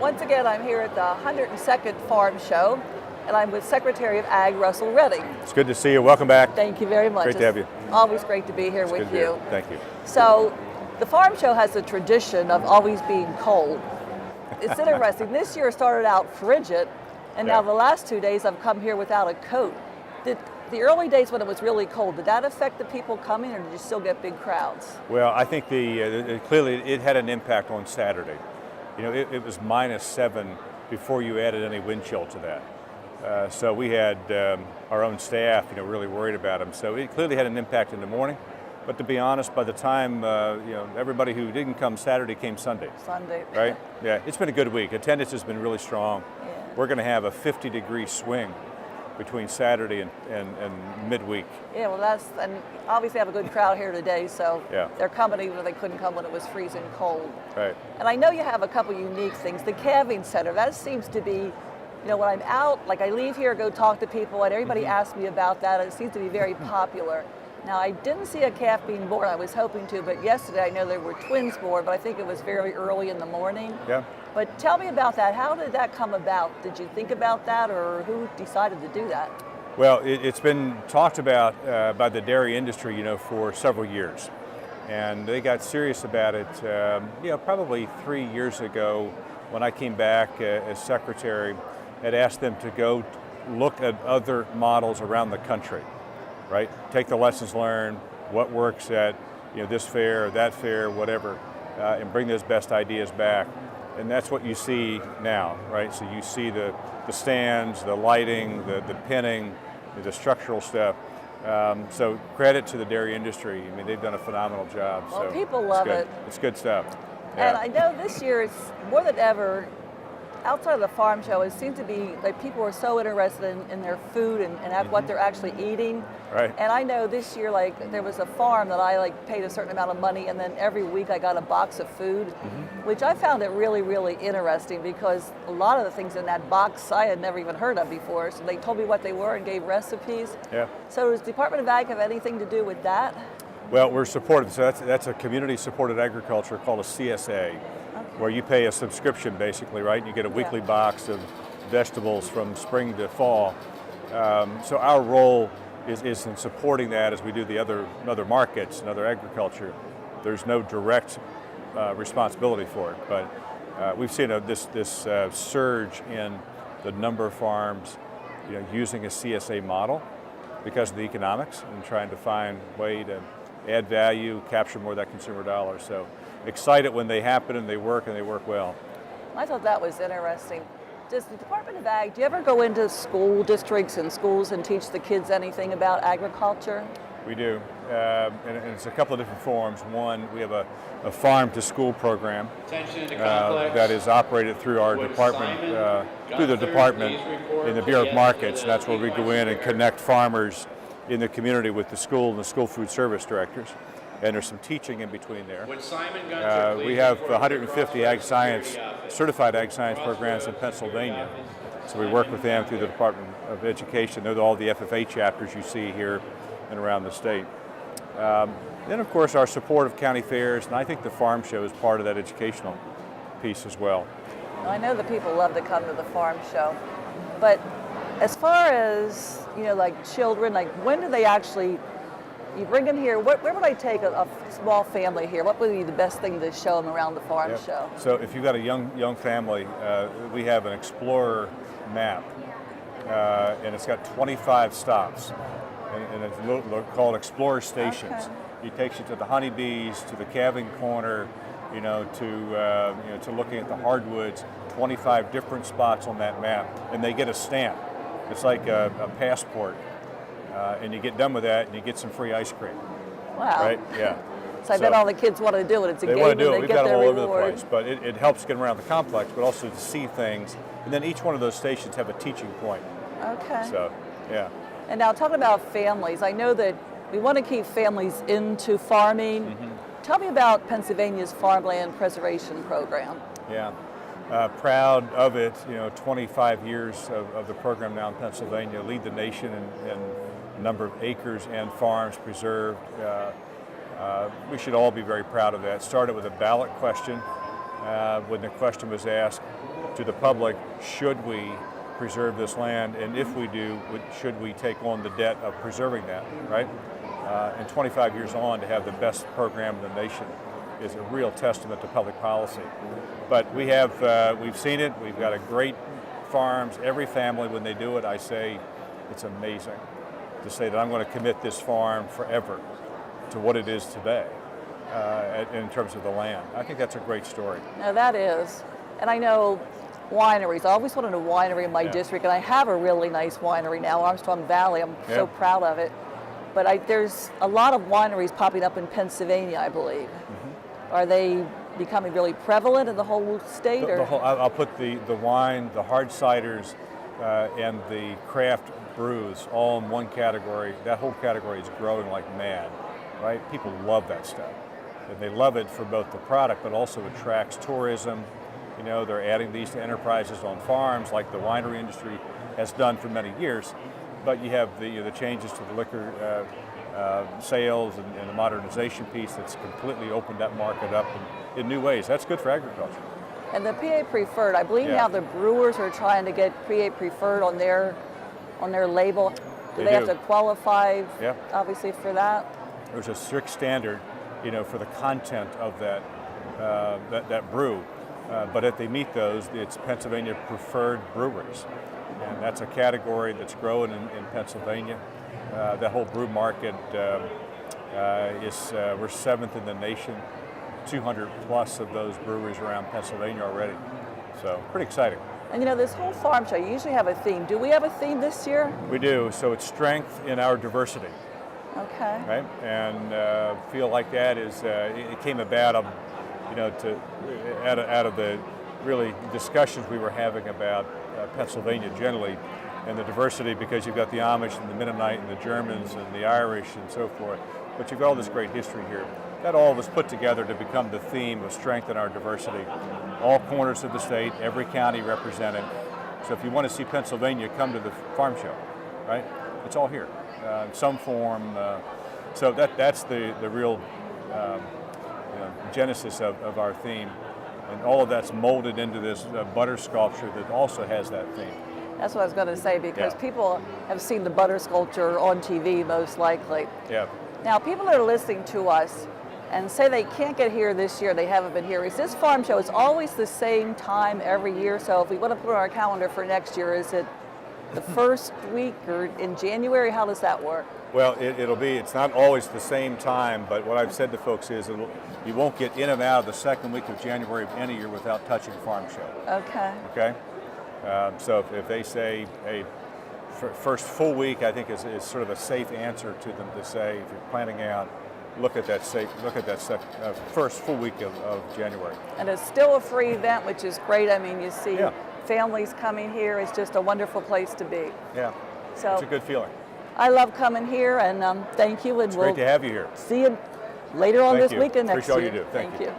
Once again, I'm here at the 102nd Farm Show, and I'm with Secretary of Ag, Russell Redding. It's good to see you. Welcome back. Thank you very much. Great to have you. Always great to be here with you. Thank you. So, the Farm Show has a tradition of always being cold. It's interesting. This year started out frigid, and now the last 2 days I've come here without a coat. Did the early days when it was really cold, did that affect the people coming, or did you still get big crowds? Well, I think clearly it had an impact on Saturday. You know, it was -7 before you added any wind chill to that. So we had our own staff, really worried about them. So it clearly had an impact in the morning. But to be honest, by the time everybody who didn't come Saturday came Sunday. Sunday. Right? Yeah, it's been a good week. Attendance has been really strong. Yeah. We're going to have a 50-degree swing between Saturday and midweek. Yeah, well, and obviously have a good crowd here today, so yeah. They're coming even though they couldn't come when it was freezing cold. Right. And I know you have a couple unique things. The calving center, that seems to be, when I'm out, like I leave here, go talk to people, and everybody asks me about that, and it seems to be very popular. Now, I didn't see a calf being born. I was hoping to, but yesterday I know there were twins born, but I think it was very early in the morning. Yeah. But tell me about that. How did that come about? Did you think about that, or who decided to do that? Well, it's been talked about by the dairy industry, for several years. And they got serious about it, probably 3 years ago when I came back as secretary. Had asked them to go look at other models around the country, right? Take the lessons learned, what works at this fair or that fair, whatever, and bring those best ideas back. And that's what you see now, right? So you see the stands, the lighting, the pinning, the structural stuff. So credit to the dairy industry. I mean, they've done a phenomenal job. Well, so people love it. It's good stuff. Yeah. And I know this year it's more than ever, outside of the farm show, it seems to be like people are so interested in their food and what they're actually eating. Right. And I know this year, there was a farm that I paid a certain amount of money, and then every week I got a box of food, which I found it really, really interesting because a lot of the things in that box I had never even heard of before. So they told me what they were and gave recipes. Yeah. So does the Department of Ag have anything to do with that? Well, we're supported. So that's a community-supported agriculture called a CSA. Where you pay a subscription basically, right? And you get a weekly box of vegetables from spring to fall. So our role is in supporting that as we do the other markets and other agriculture. There's no direct responsibility for it, but we've seen this surge in the number of farms using a CSA model because of the economics and trying to find a way to add value, capture more of that consumer dollar. So excited when they happen and they work well. I thought that was interesting. Does the Department of Ag, do you ever go into school districts and schools and teach the kids anything about agriculture? We do, and it's a couple of different forms. One, we have a farm-to-school program that is operated through our department, through the department in the Bureau of Markets. And that's where we go in and connect farmers in the community with the school and the school food service directors. And there's some teaching in between there. We have 150 certified ag science programs in Pennsylvania. So we work with them through the Department of Education. They're all the FFA chapters you see here and around the state. Then, of course, our support of county fairs, and I think the farm show is part of that educational piece as well. I know that people love to come to the farm show, but as far as, children, when do they actually, you bring them here, where would I take a small family here? What would be the best thing to show them around the farm show? So if you've got a young family, we have an Explorer map, and it's got 25 stops, and it's called Explorer Stations. Okay. It takes you to the honeybees, to the calving corner, to looking at the hardwoods, 25 different spots on that map, and they get a stamp. It's like a passport. And you get done with that, and you get some free ice cream. Wow. Right? Yeah. So I bet all the kids want to do it. It's a game want to do it. They We've get got them their all reward. over the place, but it helps get them around the complex, but also to see things. And then each one of those stations have a teaching point. Okay. So, yeah. And now talking about families, I know that we want to keep families into farming. Tell me about Pennsylvania's Farmland Preservation Program. Yeah. Proud of it, 25 years of the program now in Pennsylvania, lead the nation in number of acres and farms preserved. We should all be very proud of that. Started with a ballot question when the question was asked to the public, should we preserve this land, and if we do, should we take on the debt of preserving that, right? And 25 years on, to have the best program in the nation is a real testament to public policy. But we've seen it, we've got a great farms, every family, when they do it, I say, it's amazing to say that I'm going to commit this farm forever to what it is today in terms of the land. I think that's a great story. Now that is, and I know wineries. I always wanted a winery in my district, and I have a really nice winery now, Armstrong Valley. I'm so proud of it. But there's a lot of wineries popping up in Pennsylvania, I believe. Mm-hmm. Are they becoming really prevalent in the whole state? I'll put the wine, the hard ciders, and the craft brews all in one category. That whole category is growing like mad, right? People love that stuff. And they love it for both the product, but also attracts tourism. You know, they're adding these to enterprises on farms like the winery industry has done for many years. But you have the changes to the liquor sales and the modernization piece that's completely opened that market up in new ways. That's good for agriculture. And the PA Preferred, I believe now the brewers are trying to get PA Preferred on their label. Do they have to qualify, obviously, for that? There's a strict standard, for the content of that brew. But if they meet those, it's Pennsylvania Preferred Breweries. And that's a category that's growing in Pennsylvania. The whole brew market we're 7th in the nation, 200 plus of those breweries around Pennsylvania already. So pretty exciting. And this whole farm show, you usually have a theme. Do we have a theme this year? We do. So it's strength in our diversity. Okay. Right? And feel like that is, it came about out of the really discussions we were having about Pennsylvania generally, and the diversity, because you've got the Amish and the Mennonite and the Germans and the Irish and so forth, but you've got all this great history here. That all was put together to become the theme of strength in our diversity. All corners of the state, every county represented. So if you want to see Pennsylvania, come to the farm show, right? It's all here, in some form. So that's the real genesis of our theme. And all of that's molded into this butter sculpture that also has that theme. That's what I was going to say, because people have seen the butter sculpture on TV most likely. Yeah. Now, people that are listening to us and say they can't get here this year, they haven't been here. Is this farm show, it's always the same time every year? So if we want to put it on our calendar for next year, is it the first week or in January? How does that work? Well, it's not always the same time, but what I've said to folks is you won't get in and out of the second week of January of any year without touching farm show. Okay. Okay? So if they say a first full week, I think is sort of a safe answer to them to say, if you're planning out, look at that first full week of January. And it's still a free event, which is great. I mean, you see families coming here. It's just a wonderful place to be. Yeah, so it's a good feeling. I love coming here, and thank you. And it's great to have you here. See you later on this you. weekend next year. Appreciate all you do. Thank you.